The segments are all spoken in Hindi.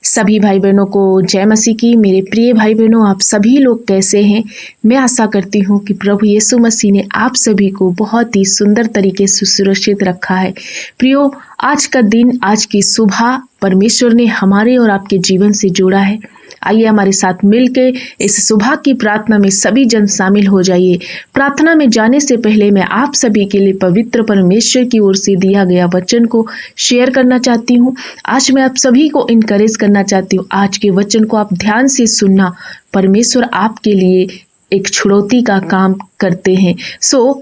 सभी भाई बहनों को जय मसीह की। मेरे प्रिय भाई बहनों, आप सभी लोग कैसे हैं? मैं आशा करती हूँ कि प्रभु यीशु मसीह ने आप सभी को बहुत ही सुंदर तरीके से सुरक्षित रखा है। प्रियो, आज का दिन, आज की सुबह परमेश्वर ने हमारे और आपके जीवन से जोड़ा है। आइए हमारे साथ मिलके इस सुबह की प्रार्थना में सभी जन शामिल हो जाइए। प्रार्थना में जाने से पहले मैं आप सभी के लिए पवित्र परमेश्वर की ओर से दिया गया वचन को शेयर करना चाहती हूँ। आज मैं आप सभी को इनकरेज करना चाहती हूँ। आज के वचन को आप ध्यान से सुनना। परमेश्वर आपके लिए एक छुड़ौती का काम करते हैं।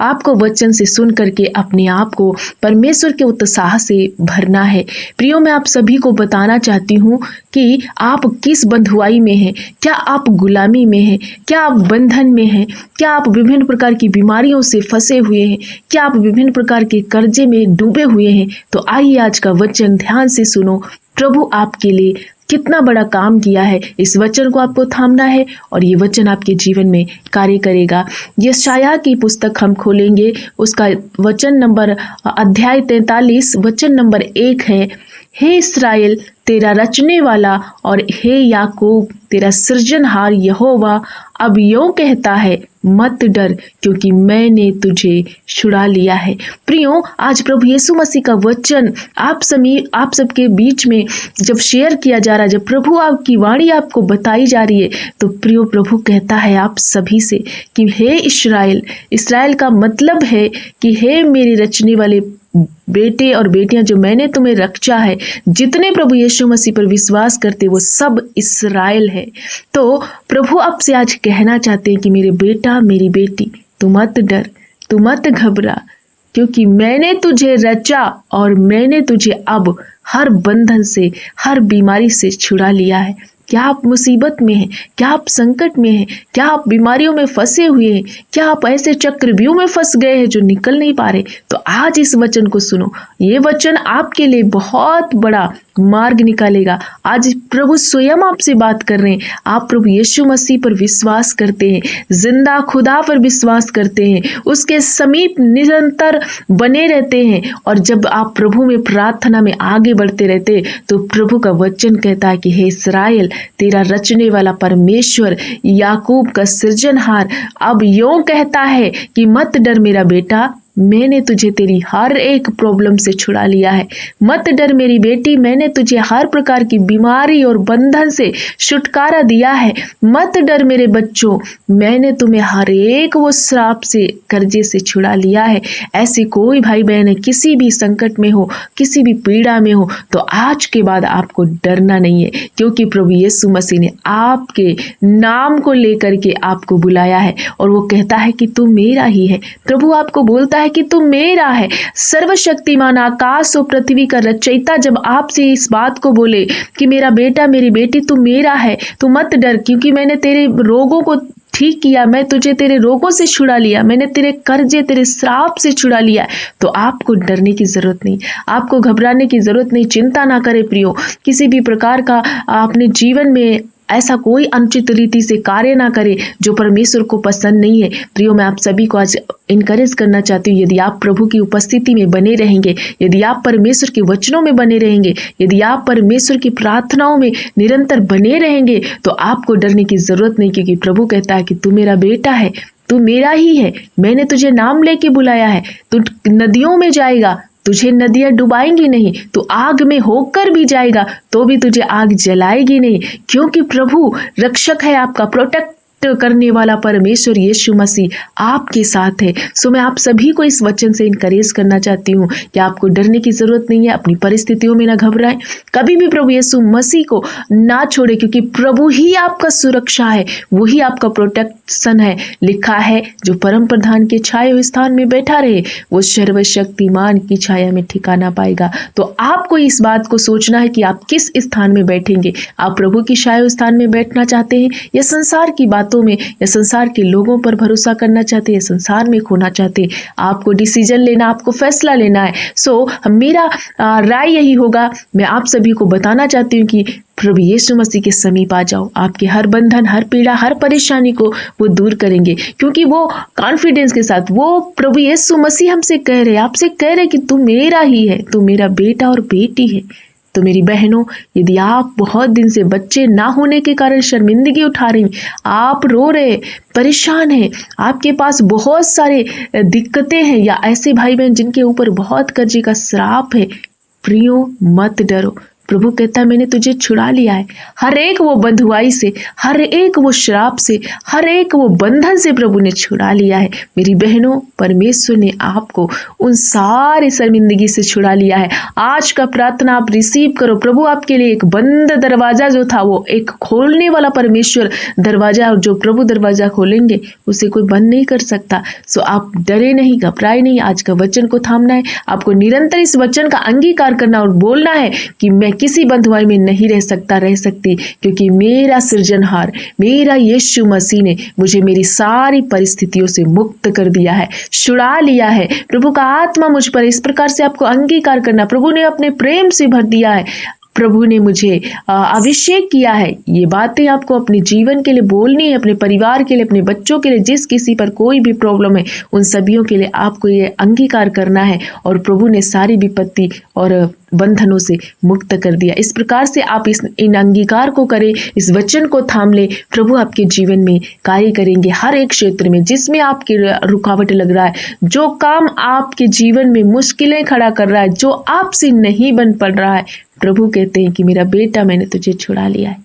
आपको वचन से सुन करके अपने आप को परमेश्वर के उत्साह से भरना है। प्रियो, मैं आप सभी को बताना चाहती हूँ कि आप किस बंधुआई में हैं। क्या आप गुलामी में हैं? क्या आप बंधन में हैं? क्या आप विभिन्न प्रकार की बीमारियों से फंसे हुए हैं? क्या आप विभिन्न प्रकार के कर्जे में डूबे हुए हैं? तो आइए आज का वचन ध्यान से सुनो। प्रभु आपके लिए कितना बड़ा काम किया है, इस वचन को आपको थामना है और ये वचन आपके जीवन में कार्य करेगा। यशायाह की पुस्तक हम खोलेंगे, उसका वचन नंबर अध्याय 43 वचन नंबर 1 है। हे इस्राएल, तेरा रचने वाला और हे याकूब, तेरा सृजनहार यहोवा अब यूं कहता है, मत डर, क्योंकि मैंने तुझे छुड़ा लिया है। प्रियो, आज प्रभु यीशु मसीह का वचन आप सबके बीच में जब शेयर किया जा रहा है, जब प्रभु आपकी वाणी आपको बताई जा रही है, तो प्रियो, प्रभु कहता है आप सभी से कि हे इस्राएल। इस्राएल का मतलब है कि हे मेरे रचने वाले बेटे और बेटियां, जो मैंने तुम्हें रचा है। जितने प्रभु यीशु मसीह पर विश्वास करते वो सब इस्राएल है। तो प्रभु आपसे आज कहना चाहते हैं कि मेरे बेटा, मेरी बेटी, तू मत डर, तू मत घबरा, क्योंकि मैंने तुझे रचा और मैंने तुझे अब हर बंधन से, हर बीमारी से छुड़ा लिया है। क्या आप मुसीबत में हैं? क्या आप संकट में हैं? क्या आप बीमारियों में फंसे हुए हैं? क्या आप ऐसे चक्रव्यूह में फंस गए हैं जो निकल नहीं पा रहे? तो आज इस वचन को सुनो। ये वचन आपके लिए बहुत बड़ा मार्ग निकालेगा। आज प्रभु स्वयं आपसे बात कर रहे हैं। आप प्रभु यीशु मसीह पर विश्वास करते हैं, जिंदा खुदा पर विश्वास करते हैं, उसके समीप निरंतर बने रहते हैं, और जब आप प्रभु में प्रार्थना में आगे बढ़ते रहते हैं, तो प्रभु का वचन कहता है कि हे इस्राएल, तेरा रचने वाला परमेश्वर, याकूब का सृजनहार अब यूं कहता है कि मत डर मेरा बेटा, मैंने तुझे तेरी हर एक प्रॉब्लम से छुड़ा लिया है। मत डर मेरी बेटी, मैंने तुझे हर प्रकार की बीमारी और बंधन से छुटकारा दिया है। मत डर मेरे बच्चों, मैंने तुम्हें हर एक वो श्राप से, कर्जे से छुड़ा लिया है। ऐसी कोई भाई बहन है, किसी भी संकट में हो, किसी भी पीड़ा में हो, तो आज के बाद आपको डरना नहीं है, क्योंकि प्रभु यीशु मसीह ने आपके नाम को लेकर के आपको बुलाया है और वो कहता है कि तू मेरा ही है। प्रभु आपको बोलता है कि तू मेरा है। सर्वशक्तिमान आकाश और पृथ्वी का रचयिता जब आपसे इस बात को बोले कि मेरा बेटा, मेरी बेटी, तू मेरा है, तू मत डर, क्योंकि मैंने तेरे रोगों को ठीक किया, मैं तुझे तेरे रोगों से छुड़ा लिया, मैंने तेरे कर्जे, तेरे श्राप से छुड़ा लिया, तो आपको डरने की जरूरत नहीं, आपको घबराने की जरूरत नहीं। चिंता ना करें प्रियो, किसी भी प्रकार का अपने जीवन में ऐसा कोई अनुचित रीति से कार्य ना करे जो परमेश्वर को पसंद नहीं है। प्रियो, मैं आप सभी को आज इनकरेज करना चाहती हूँ, यदि आप प्रभु की उपस्थिति में बने रहेंगे, यदि आप परमेश्वर के वचनों में बने रहेंगे, यदि आप परमेश्वर की प्रार्थनाओं में निरंतर बने रहेंगे, तो आपको डरने की जरूरत नहीं, क्योंकि प्रभु कहता है कि तू मेरा बेटा है, तू मेरा ही है, मैंने तुझे नाम लेके बुलाया है। तू नदियों में जाएगा, तुझे नदियां डुबाएंगी नहीं, तू आग में होकर भी जाएगा तो भी तुझे आग जलाएगी नहीं, क्योंकि प्रभु रक्षक है, आपका प्रोटेक्ट करने वाला परमेश्वर यीशु मसीह आपके साथ है। मैं आप सभी को इस वचन से इनकरेज करना चाहती हूँ कि आपको डरने की जरूरत नहीं है। अपनी परिस्थितियों में ना घबराएं, कभी भी प्रभु यीशु मसीह को ना छोड़े, क्योंकि प्रभु ही आपका सुरक्षा है, वही आपका प्रोटेक्शन है। लिखा है, जो परम प्रधान के छाए हुए स्थान में बैठा रहे, वो सर्वशक्तिमान की छाया में ठिकाना पाएगा। तो आपको इस बात को सोचना है कि आप किस स्थान में बैठेंगे। आप प्रभु की छाए हुए स्थान में बैठना चाहते हैं या संसार की बातों में या संसार के लोगों पर भरोसा करना चाहते हैं, संसार में खोना चाहते हैं? आपको डिसीजन लेना, आपको फैसला लेना है। मेरा राय यही होगा, मैं आप सभी को बताना चाहती हूँ कि प्रभु यीशु मसीह के समीप आ जाओ। आपके हर बंधन, हर पीड़ा, हर परेशानी को वो दूर करेंगे, क्योंकि वो कॉन्फिडेंस के साथ वो प्रभु यीशु मसीह हमसे कह रहे, आपसे कह रहे कि तू मेरा ही है, तू मेरा बेटा और बेटी है, तो मेरी बहनों, यदि आप बहुत दिन से बच्चे ना होने के कारण शर्मिंदगी उठा रही, आप रो रहे, परेशान हैं, आपके पास बहुत सारे दिक्कतें हैं, या ऐसे भाई बहन जिनके ऊपर बहुत कर्जे का श्राप है, प्रियो मत डरो। प्रभु कहता है मैंने तुझे छुड़ा लिया है। हर एक वो बंधुआई से, हर एक वो श्राप से, हर एक वो बंधन से प्रभु ने छुड़ा लिया है। मेरी बहनों, परमेश्वर ने आपको उन सारी शर्मिंदगी से छुड़ा लिया है। आज का प्रार्थना आप रिसीव करो। प्रभु आपके लिए एक बंद दरवाजा जो था वो एक खोलने वाला परमेश्वर दरवाजा, और जो प्रभु दरवाजा खोलेंगे उसे कोई बंद नहीं कर सकता। सो आप डरे नहीं, घबराए नहीं। आज का वचन को थामना है, आपको निरंतर इस वचन का अंगीकार करना और बोलना है कि मैं किसी बंधुआई में नहीं रह सकती, क्योंकि मेरा सृजनहार, मेरा यीशु मसीह ने मुझे मेरी सारी परिस्थितियों से मुक्त कर दिया है, छुड़ा लिया है। प्रभु का आत्मा मुझ पर, इस प्रकार से आपको अंगीकार करना। प्रभु ने अपने प्रेम से भर दिया है, प्रभु ने मुझे अभिषेक किया है। ये बातें आपको अपने जीवन के लिए बोलनी है, अपने परिवार के लिए, अपने बच्चों के लिए, जिस किसी पर कोई भी प्रॉब्लम है उन सभियों के लिए आपको ये अंगीकार करना है। और प्रभु ने सारी विपत्ति और बंधनों से मुक्त कर दिया। इस प्रकार से आप इन अंगीकार को करें, इस वचन को थाम ले। प्रभु आपके जीवन में कार्य करेंगे हर एक क्षेत्र में, जिसमें आपकी रुकावट लग रहा है, जो काम आपके जीवन में मुश्किलें खड़ा कर रहा है, जो आपसे नहीं बन पड़ रहा है। प्रभु कहते हैं कि मेरा बेटा, मैंने तुझे छुड़ा लिया है,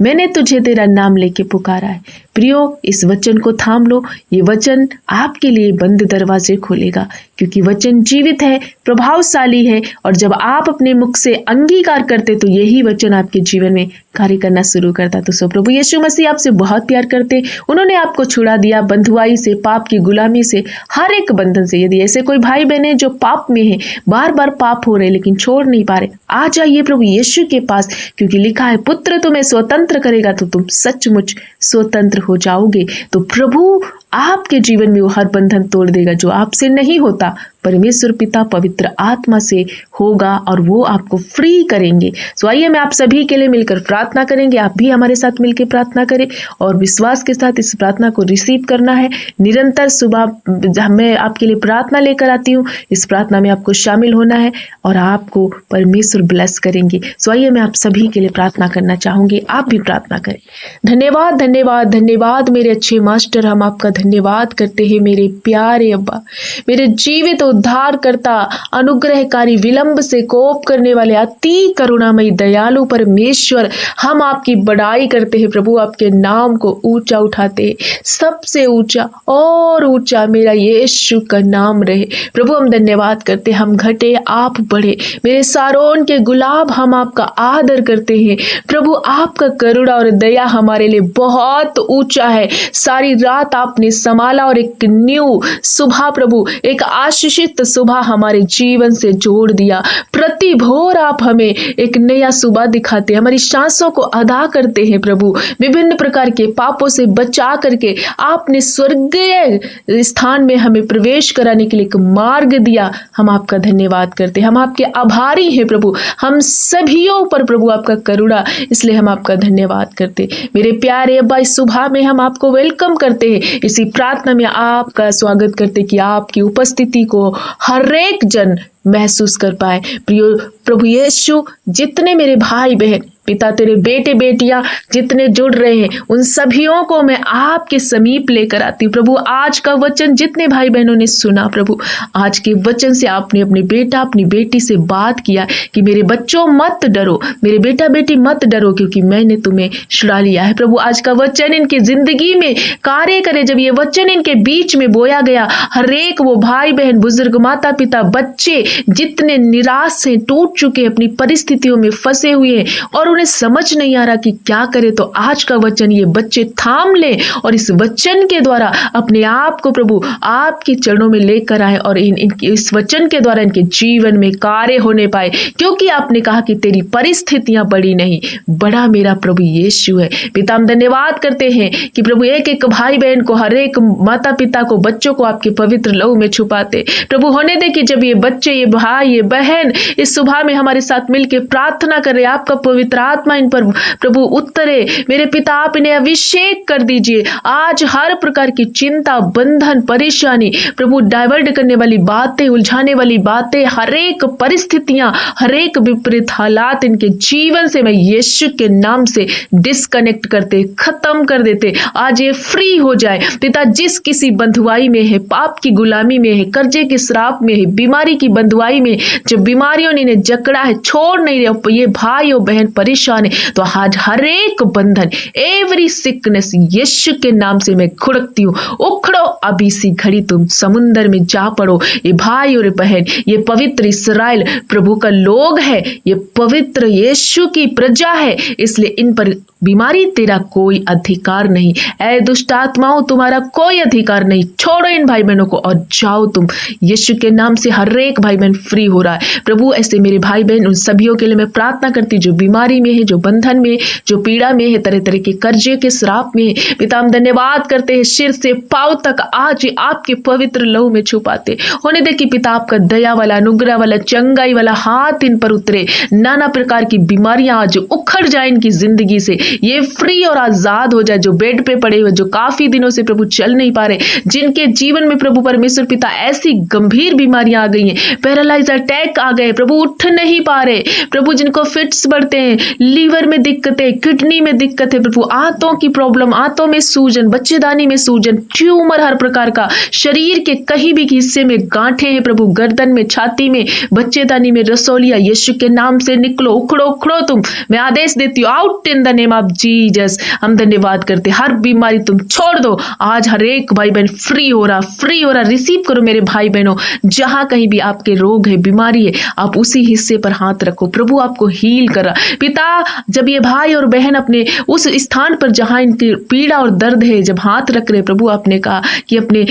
मैंने तुझे तेरा नाम लेके पुकारा है। प्रियो, इस वचन को थाम लो। ये वचन आपके लिए बंद दरवाजे खोलेगा, क्योंकि वचन जीवित है, प्रभावशाली है, और जब आप अपने मुख से अंगीकार करते तो यही वचन आपके जीवन में कार्य करना शुरू करता। तो सो प्रभु यीशु मसीह आपसे बहुत प्यार करते, उन्होंने आपको छुड़ा दिया बंधुआई से, पाप की गुलामी से, हर एक बंधन से। यदि ऐसे कोई भाई बहन है जो पाप में है, बार बार पाप हो रहे लेकिन छोड़ नहीं पा रहे, आ जाइए प्रभु यीशु के पास, क्योंकि लिखा है पुत्र तुम्हें स्वतंत्र करेगा तो तुम सचमुच स्वतंत्र हो जाओगे। तो प्रभु आपके जीवन में वो हर बंधन तोड़ देगा जो आपसे नहीं होता, परमेश्वर पिता पवित्र आत्मा से होगा, और वो आपको फ्री करेंगे। सो आइए मैं आप सभी के लिए मिलकर प्रार्थना करेंगे। आप भी हमारे साथ मिलकर प्रार्थना करें और विश्वास के साथ इस प्रार्थना को रिसीव करना है। निरंतर सुबह मैं आपके लिए प्रार्थना लेकर आती हूँ, इस प्रार्थना में आपको शामिल होना है और आपको परमेश्वर ब्लेस करेंगे। सो आइए मैं आप सभी के लिए प्रार्थना करना चाहूंगी, आप भी प्रार्थना करें। धन्यवाद धन्यवाद धन्यवाद मेरे अच्छे मास्टर, हम आपका धन्यवाद करते हैं मेरे प्यारे अब्बा, मेरे जीवित उद्धार करता, अनुग्रहकारी, विलंब से कोप करने वाले, अति करुणामयी, दयालु परमेश्वर, हम आपकी बड़ाई करते हैं प्रभु। आपके नाम को ऊंचा उठाते हैं, सबसे ऊंचा और ऊंचा मेरा यीशु का नाम रहे। प्रभु हम धन्यवाद करते, हम घटे आप बढ़े, मेरे सारोन के गुलाब, हम आपका आदर करते हैं प्रभु। आपका करुणा और दया हमारे लिए बहुत ऊंचा है। सारी रात आपने संभाला और एक न्यू सुबह प्रभु, एक आशीषित सुबह हमारे जीवन से जोड़ दिया। प्रति भोर आप हमें एक नया सुबह दिखाते, हमारी सांसों को अदा करते हैं प्रभु। विभिन्न प्रकार के पापों से बचा करके आपने स्वर्गीय स्थान में हमें प्रवेश कराने के लिए एक मार्ग दिया। हम आपका धन्यवाद करते, हम आपके आभारी हैं प्रभु। हम सभियों पर प्रभु आपका करुणा, इसलिए हम आपका धन्यवाद करते। मेरे प्यारे अब्बा, इस सुबह में हम आपको वेलकम करते हैं, इसी प्रार्थना में आपका स्वागत करते कि आपकी उपस्थिति को हर एक जन महसूस कर पाए। प्रियो प्रभु यीशु, जितने मेरे भाई बहन, पिता तेरे बेटे बेटियां जितने जुड़ रहे हैं, उन सभियों को मैं आपके समीप लेकर आती हूँ प्रभु। आज का वचन जितने भाई बहनों ने सुना प्रभु, आज के वचन से आपने अपने बेटा अपनी बेटी से बात किया कि मेरे बच्चों मत डरो, मेरे बेटा बेटी मत डरो, क्योंकि मैंने तुम्हें छुड़ा लिया है। प्रभु आज का वचन इनकी जिंदगी में कार्य करे। जब ये वचन इनके बीच में बोया गया, हर एक वो भाई बहन, बुजुर्ग, माता पिता, बच्चे जितने निराश हैं, टूट चुके हैं, अपनी परिस्थितियों में फंसे हुए हैं और उन्हें समझ नहीं आ रहा कि क्या करे, तो आज का वचन ये बच्चे थाम ले और इस वचन के द्वारा अपने आप को प्रभु आपके चरणों में लेकर आए और इस वचन के द्वारा इनके जीवन में कार्य होने पाए, क्योंकि आपने कहा कि तेरी परिस्थितियां बड़ी नहीं, बड़ा मेरा प्रभु यीशु है। पिता हम धन्यवाद करते हैं कि प्रभु एक एक भाई बहन को, हर एक माता पिता को, बच्चों को आपके पवित्र लहू में छुपाते प्रभु। होने दे कि जब ये बच्चे, ये भाई, ये बहन इस सुबह में हमारे साथ मिलकर प्रार्थना कर रहे, आपका पवित्र आत्मा इन पर प्रभु उतरे। मेरे पिता आप इन्हें अभिषेक कर दीजिए। आज हर प्रकार की चिंता, बंधन, परेशानी, प्रभु डाइवर्ट करने वाली बातें, उलझाने वाली बातें, हर एक परिस्थितियां, हर एक विपरीत हालात इनके जीवन से मैं यीशु के नाम से डिस्कनेक्ट करते, खत्म कर देते। आज ये फ्री हो जाए पिता। जिस किसी बंधुआई में है, पाप की गुलामी में है, कर्जे के श्राप में है, बीमारी की बंधुआई में, जो बीमारियों ने इन्हें जकड़ा है, छोड़ नहीं रहे, ये भाई और बहन परेशान है, तो आज हर एक बंधन, एवरी सिकनेस यीशु के नाम से मैं खुड़कती हूँ। उखड़ो अभी सी घड़ी, तुम समुंदर में जा पड़ो। ये भाई और बहन, ये पवित्र इस्राएल प्रभु का लोग है, ये पवित्र यीशु की प्रजा है, इसलिए इन पर बीमारी तेरा कोई अधिकार नहीं। ऐ दुष्ट आत्माओं, तुम्हारा कोई अधिकार नहीं। छोड़ो इन भाई बहनों को और जाओ तुम। यीशु के नाम से हर एक भाई बहन फ्री हो रहा है प्रभु। ऐसे मेरे भाई बहन, उन सभियों के लिए मैं प्रार्थना करती, जो बीमारी में है, जो बंधन में, जो पीड़ा में है, तरह तरह के कर्जे के श्राप में है। पिता हम धन्यवाद करते हैं, सिर से पांव तक आज आपके पवित्र लहू में छुपाते होने दे कि पिता आपका दया वाला, अनुग्रह वाला, चंगाई वाला हाथ इन पर उतरे। नाना प्रकार की बीमारियां आज उखड़ जाए इनकी जिंदगी से, ये फ्री और आजाद हो जाए। जो बेड पे पड़े हुए, जो काफी दिनों से प्रभु चल नहीं पा रहे, जिनके जीवन में प्रभु परमेश्वर पिता ऐसी गंभीर बीमारियां आ गई हैं, पैरालाइज अटैक आ गए प्रभु, उठ नहीं पा रहे प्रभु, जिनको फिट्स बढ़ते हैं, लीवर में दिक्कतें, किडनी में दिक्कत है प्रभु, आंतों की प्रॉब्लम, आंतों में सूजन, बच्चेदानी में सूजन, ट्यूमर हर प्रकार का, शरीर के कहीं भी हिस्से में गांठें हैं प्रभु, गर्दन में, छाती में, बच्चेदानी में रसौलिया, यीशु के नाम से निकलो, उखड़ो उखड़ो तुम। मैं आदेश देती हूँ, out in the name of Jesus. हम धन्यवाद करते, हर बीमारी तुम छोड़ दो। आज हर एक भाई बहन फ्री हो रहा, फ्री हो रहा। रिसीव करो मेरे भाई बहनों, जहां कहीं भी आपके रोग है, बीमारी है, आप उसी हिस्से पर हाथ रखो, प्रभु आपको हील करा। पिता, जब ये भाई और बहन अपने उस स्थान पर जहां इनकी पीड़ा और दर्द है, जब हाथ रख रहे प्रभु, आपने कहा कि अपने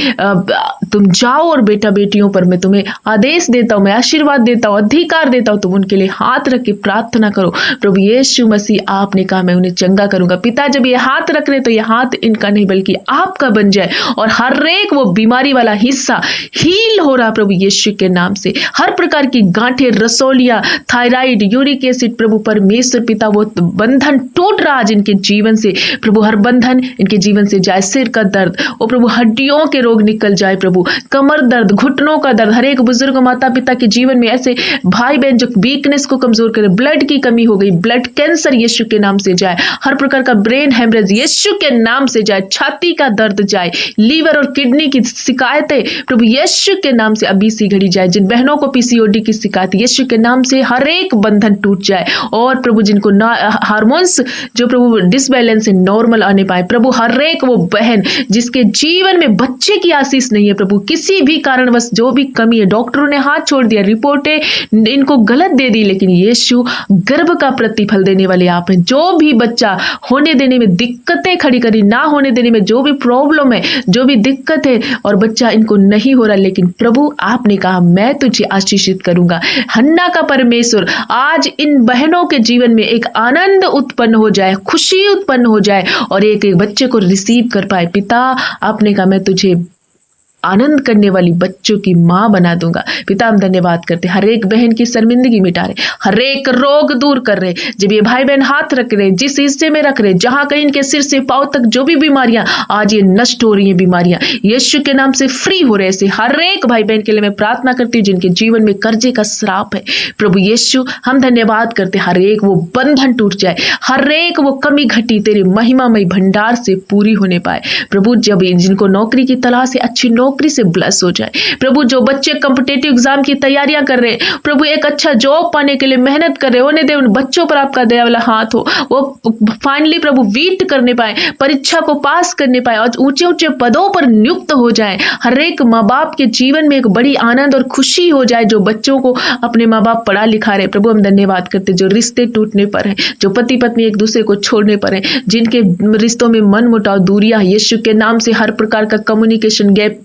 तुम जाओ और बेटा बेटियों पर मैं तुम्हें आदेश देता हूं, मैं आशीर्वाद देता हूं, अधिकार देता हूं, तुम उनके लिए हाथ रख के प्रार्थना करो। प्रभु यीशु मसीह आपने कहा मैं उन्हें चंगा करूंगा। पिता, जब ये हाथ रख रहे तो ये हाथ इनका नहीं बल्कि आपका बन जाए, और हर एक वो बीमारी वाला हिस्सा हील हो रहा प्रभु यीशु के नाम से। हर प्रकार की गांठें, रसौलिया, थायराइड, यूरिक एसिड, प्रभु परमेश्वर पिता वो बंधन टूट रहा आज इनके जीवन से प्रभु, हर बंधन इनके जीवन से जाए। सिर का दर्द, ओ प्रभु हड्डियों के रोग निकल जाए प्रभु, कमर दर्द, घुटनों का दर्द, हर एक बुजुर्ग माता पिता के जीवन में ऐसे भाई बहन जो वीकनेस को कमजोर करे, ब्लड की कमी हो गई, ब्लड कैंसर यीशु के नाम से जाए, हर प्रकार का ब्रेन हेमरेज यीशु के नाम से जाए, छाती का दर्द जाए, लीवर और किडनी की शिकायतें प्रभु यीशु के नाम से अभी सी घड़ी जाए। जिन बहनों को पीसीओडी की शिकायत यीशु के नाम से हर एक बंधन टूट जाए, और प्रभु जिनको हार्मोन्स जो प्रभु डिसबैलेंस है नॉर्मल आने पाए प्रभु, हर एक वो बहन जिसके जीवन में बच्चे की आशीष नहीं है प्रभु, किसी भी कारणवश जो भी कमी है, डॉक्टरों ने हाथ छोड़ दिया, रिपोर्टें इनको गलत दे दी, लेकिन यीशु गर्भ का प्रतिफल देने वाले आप हैं। जो भी बच्चा होने देने में दिक्कतें खड़ी करी, ना होने देने में जो भी प्रॉब्लम है, जो भी दिक्कत है, और बच्चा इनको नहीं हो रहा, लेकिन प्रभु आपने कहा मैं तुझे आशीषित करूंगा। हन्ना का परमेश्वर आज इन बहनों के जीवन में एक आनंद उत्पन्न हो जाए, खुशी उत्पन्न हो जाए, और एक एक बच्चे को रिसीव कर पाए। पिता आपने कहा मैं तुझे आनंद करने वाली बच्चों की मां बना दूंगा। पिता हम धन्यवाद करते, हर एक बहन की शर्मिंदगी मिटा रहे, हर एक रोग दूर कर रहे। जब ये भाई बहन हाथ रख रहे, जिस हिस्से में रख रहे, जहां कहीं इनके सिर से पांव तक जो भी बीमारियां आज ये नष्ट हो रही हैं, बीमारियां यीशु के नाम से फ्री हो रहे। ऐसे हर एक भाई बहन के लिए मैं प्रार्थना करती हूँ जिनके जीवन में कर्जे का श्राप है प्रभु यीशु, हम धन्यवाद करते, हर एक वो बंधन टूट जाए, हर एक वो कमी घटी तेरे महिमामय भंडार से पूरी होने पाए प्रभु। जब जिनको नौकरी की तलाश है, अच्छी नौकरी से ब्लेस हो जाए प्रभु। जो बच्चे कॉम्पिटिटिव एग्जाम की तैयारियां कर रहे हैं प्रभु, एक अच्छा जॉब पाने के लिए मेहनत कर रहे होने दे, उन बच्चों पर आपका दया वाला हाथ हो, वो फाइनली प्रभु वीट करने पाए, परीक्षा को पास करने पाए, और ऊंचे ऊंचे पदों पर नियुक्त हो जाए। हर एक माँ बाप के जीवन में एक बड़ी आनंद और खुशी हो जाए जो बच्चों को अपने माँ बाप पढ़ा लिखा रहे प्रभु। हम धन्यवाद करते, जो रिश्ते टूटने पर है, जो पति पत्नी एक दूसरे को छोड़ने पर है, जिनके रिश्तों में मन मुटाव, दूरियां, यीशु के नाम से हर प्रकार का कम्युनिकेशन गैप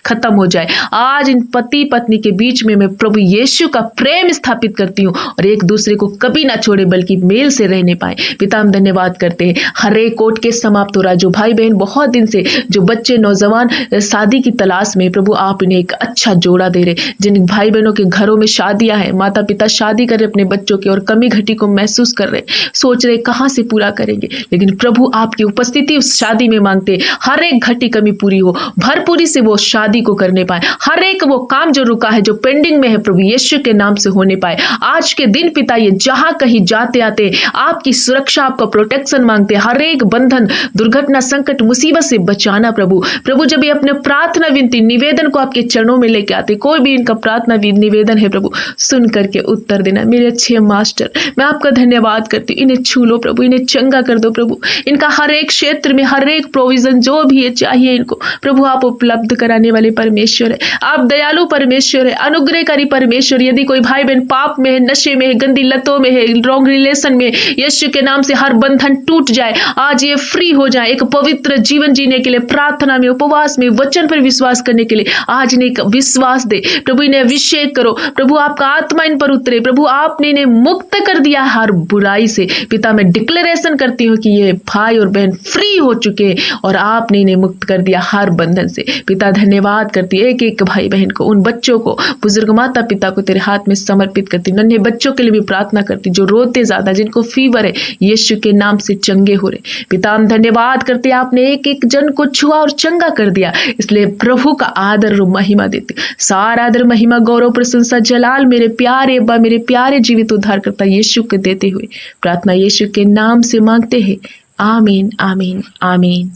खत्म हो जाए। आज इन पति पत्नी के बीच में मैं प्रभु यीशु का प्रेम स्थापित करती हूँ और एक दूसरे को कभी ना छोड़े बल्कि मेल से रहने पाए। पिता हम धन्यवाद करते हैं, हर एक कोर्ट केस समाप्त हो रहा है। जो भाई बहन बहुत दिन से, जो बच्चे नौजवान शादी की तलाश में, प्रभु आप इन्हें एक अच्छा जोड़ा दे रहे। जिन भाई बहनों के घरों में शादियां हैं, माता पिता शादी कर रहे अपने बच्चों की और कमी घटी को महसूस कर रहे, सोच रहे कहां से पूरा करेंगे, लेकिन प्रभु आपकी उपस्थिति उस शादी में मांगते, हर एक घटी कमी पूरी हो, भरपूरी से वो शादी को करने पाए, हर एक वो काम जो रुका है, जो पेंडिंग में है, प्रभु यीशु के नाम से होने पाए। आज के दिन पिता ये जहां कहीं जाते आते आपकी सुरक्षा, आपका प्रोटेक्शन मांगते, हर एक बंधन, दुर्घटना, संकट, मुसीबत से बचाना। प्रभु जब ये अपने प्रार्थना विनती निवेदन को आपके चरणों में लेके आते, कोई भी इनका प्रार्थना निवेदन है प्रभु, सुन करके उत्तर देना। मेरे अच्छे मास्टर, मैं आपका धन्यवाद करती हूँ। इन्हें छू लो प्रभु, इन्हें चंगा कर दो प्रभु, इनका हर एक क्षेत्र में हर एक प्रोविजन जो भी है चाहिए इनको, प्रभु आप उपलब्ध कराने वाले परमेश्वर है, आप दयालु परमेश्वर है, अनुग्रहकारी परमेश्वर। यदि कोई भाई बहन पाप में है, नशे में है, गंदी लतों में है, रॉन्ग रिलेशन में, यीशु के नाम से हर बंधन टूट जाए, आज ये फ्री हो जाए, एक पवित्र जीवन जीने के लिए, प्रार्थना में, उपवास में, वचन पर विश्वास करने के लिए आज इन्हें विश्वास दे प्रभु, इन्हें अभिषेक करो प्रभु, आपका आत्मा इन पर उतरे प्रभु, आपने इन्हें मुक्त कर दिया हर बुराई से। पिता मैं डिक्लेरेशन करती हूँ कि ये भाई और बहन फ्री हो चुके हैं और आपने इन्हें मुक्त कर दिया हर बंधन से। पिता धन्यवाद करती है, एक एक भाई बहन को, उन बच्चों को, बुजुर्ग माता पिता को तेरे हाथ में समर्पित करती, नन्हे बच्चों के लिए भी प्रार्थना करती जो रोते ज्यादा, जिनको फीवर है, यीशु के नाम से चंगे हो रहे। पिता हम धन्यवाद करते, आपने एक एक जन को छुआ और चंगा कर दिया, इसलिए प्रभु का आदर और महिमा देते, सारा आदर महिमा गौरव प्रशंसा जलाल मेरे प्यारे अब्बा, मेरे प्यारे जीवित उद्धार करता यीशु को देते हुए प्रार्थना यीशु के नाम से मांगते हैं, आमीन आमीन आमीन।